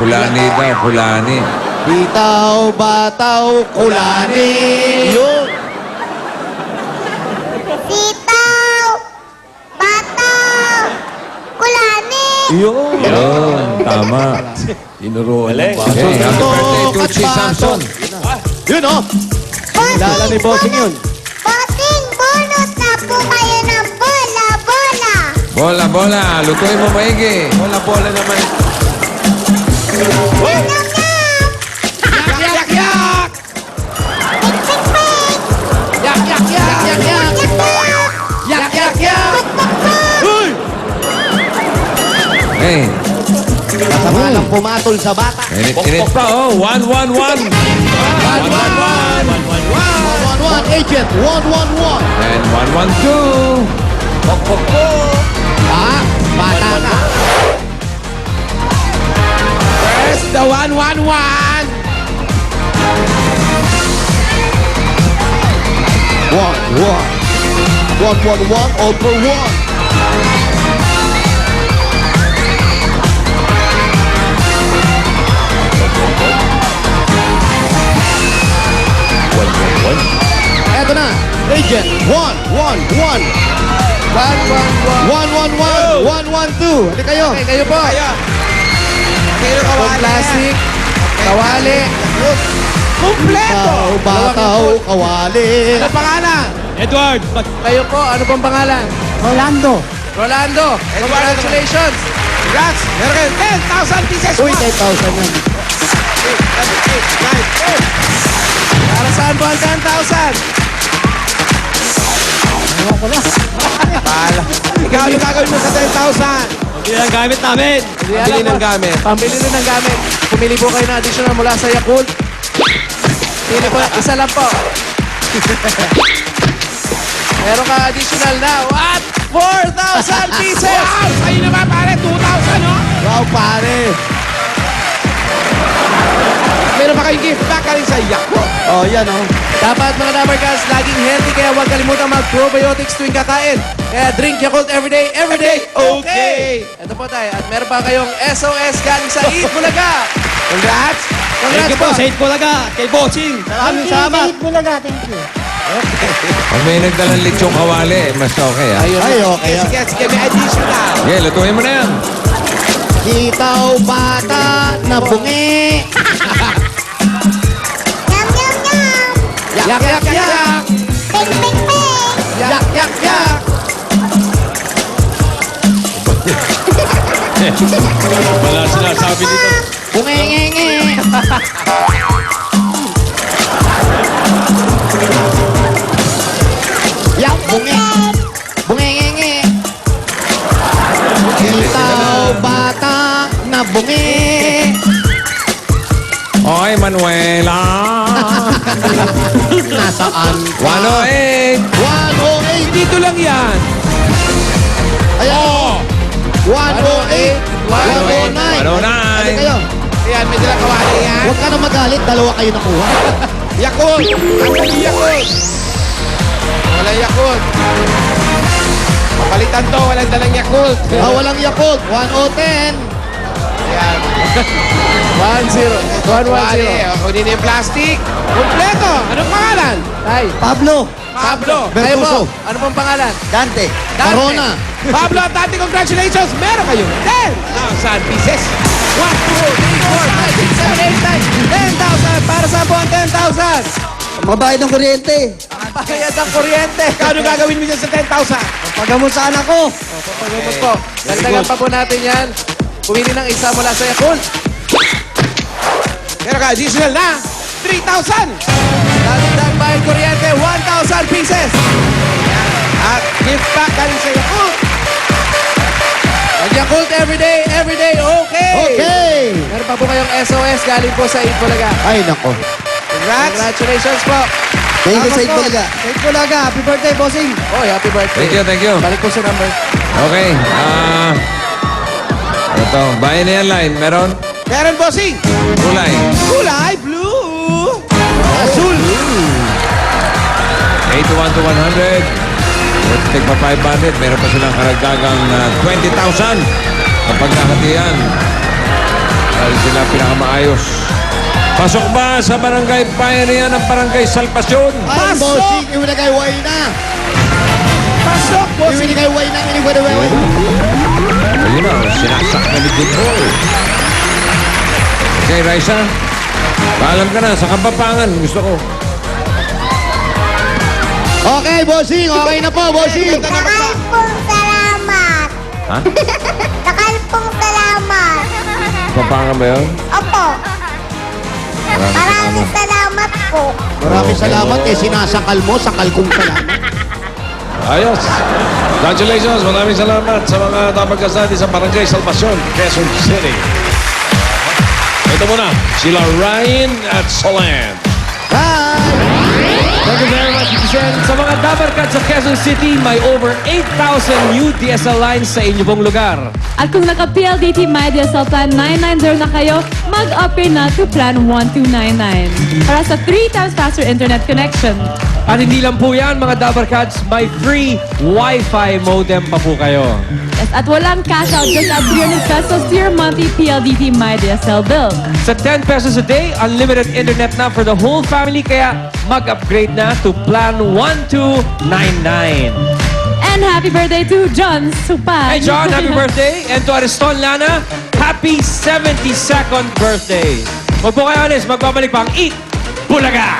Kulani daw, kulani. Bitaw, bataw, kulani. Yun. Sitaw, bataw, kulani. Yun. Yun, tama. Tinuruan ng bata. Okay, Okay, happy birthday to At Chi Samson. Yun, oh. Kilala ni Bossing yun. Bossing, bunot na po kayo ng bola-bola. Bola, bola. Lutuin mo maigi. Bola-bola naman. Yum, yum, yum. Yak, yak! Pik, pik, pik. Yak, yak, yak! Yak, yak, Yak, yak. yak! Yak, yak! Puk, puk, puk. Uy! Hey, Masama lang pumatol sa bata. init pa, oh. 1-1-1. 1-1-1. 111 agent, 111. And 1-1-2. Ah, bata ka. Where's the 111? 111 over 1. Eto na, agent, 111. 111, 112. Hindi kayo. Kayo po. Kayo kawali. Plastic, kawali. Kompleto. Bataw, kawali. Ano pangalan? Edward! Kayo po, ano pong pangalan? Rolando! Rolando. Congratulations. Congrats. Meron kayo 10,000 pieces. Uy, 10,000 yan. Para saan po ang 10,000? Ewan ko na. Pala. Ikaw, ano gagawin mo sa 10,000? Hindi lang gamit namin. Pambili ng gamit. Pambili rin ng gamit. Pumili po kayo ng additional mula sa Yakult. Pili po, isa lang po. Meron ka additional na. What? 4,000 pieces! Wow! Sa'yo naman pare, 2,000 no? Wow pare! Meron pa kayong gift back galing sa Yakult. Oh, yan oh. Dapat mga Dabarcats, laging healthy kaya huwag kalimutan mag-probiotics tuwing kakain. Kaya drink Yakult everyday, okay! Ito po tayo. At meron pa kayong SOS galing sa Eat Bulaga. Congrats! Thank Congrats you po po! sa hit ko laga. Kay Bossing. Maraming salamat. Thank you. Pag may nagdalang lechong kawali, mas okay, ha? Ayun. Ay, okay. Sige, may additional. Okay, lutuin mo na yan. Sitaw, bata, na bungi. Yum, yum, yum. Yak, yak, yak. Pik, pik, pik. Yak, yak, yak. Wala sinasabi dito. Bungengenge. Yak, bungi. Bungengenge. Sitaw, bata, na bungi. Okay, Manuela. Nasaan ka? 108. 108. Dito lang yan. Ayan. 108. 109. 109. Ano kayo? Ayan, may dalang kawali yan. Huwag ka na magalit. Dalawa kayo nakuha. Yakult. Ang Yakult. Walang Yakult. Papalitan to. Walang dalang Yakult. Walang Yakult. 110. Ayan. 1-0. 1-1-0. Kunin yung plastic. Kompleto. Anong pangalan? Tay. Pablo! Pablo. Kayo po. Ano pong pangalan? Dante! Corona. Pablo at Dante, congratulations. Meron kayong 10,000 pieces. 1, 2, 3, 4, 5, 6, 7, 8, 9, 10,000. Para saan po ang 10,000? Mabayad ng kuryente! Bayad ng kuryente. Kano gagawin mo dyan sa 10,000? Pagamot sa anak ko! Pagpagpag po. Dagdagan pa po natin yan. Pumili ng isa mula sa Yakult. Meron ka additional na 3,000. Dagdag bayad kuryente, 1,000 pieces. At gift back galing sa Yakult. Ang Yakult everyday, okay. Okay! Meron pa po kayong SOS galing po sa Itbulaga. Ay, nako. Congrats. Congratulations po. Thank you sa Salamat po. Itbulaga. Thank you laga! Happy birthday, Bossing! Oh, happy birthday. Thank you. Balik po sa number. Okay, ito, bayan na yan line. Meron? Meron, bossing. Kulay. Kulay blue. Azul. 81 to 100. Let's take pa 500. Meron pa silang karagdagang 20,000 kapag nakatiyan. Dahil sila pinakamaayos. Pasok ba sa barangay Pioneer ng barangay Salvacion? Ay, bossing, iwi na kay Wayna. Pasok, Iwi bossing! na kay Wayna, iwi na kay Wayna. Ayun na, sinasak na ni Dimple. Okay, Raisa. Paalam ka na sa Kapapangan. Gusto ko. Okay, bossing, okay na po, bossing. Nakalpong salamat. Ha? Nakalpong salamat. Kapapangan ba yun? Opo. Maraming salamat po. Maraming salamat eh, sinasakal mo, sakal kong salamat. Ayos. Congratulations. Maraming salamat sa mga napagkas natin sa Barangay Salvacion, Quezon City. Ito muna, sila Ryan at Solan. Thank you very much, Jen. Sa mga Dabarkad sa Quezon City, may over 8,000 new DSL lines sa inyo pong lugar. At kung naka-PLDT MyDSL Plan 990 na kayo, mag-upgrade na to Plan 1299 para sa 3 times faster internet connection. At hindi lang po yan, mga Dabarkads, may free Wi-Fi modem pa po kayo. Yes, at walang cash out, just add 300 pesos to your monthly PLDT MyDSL bill. Sa 10 pesos a day, unlimited internet na for the whole family, kaya mag-upgrade na to Plan 1299. And happy birthday to John Supan. Hey John, happy birthday! And to Ariston Lana, happy 72nd birthday! Huwag po kayo alis, magbabalik pa ang Eat Bulaga!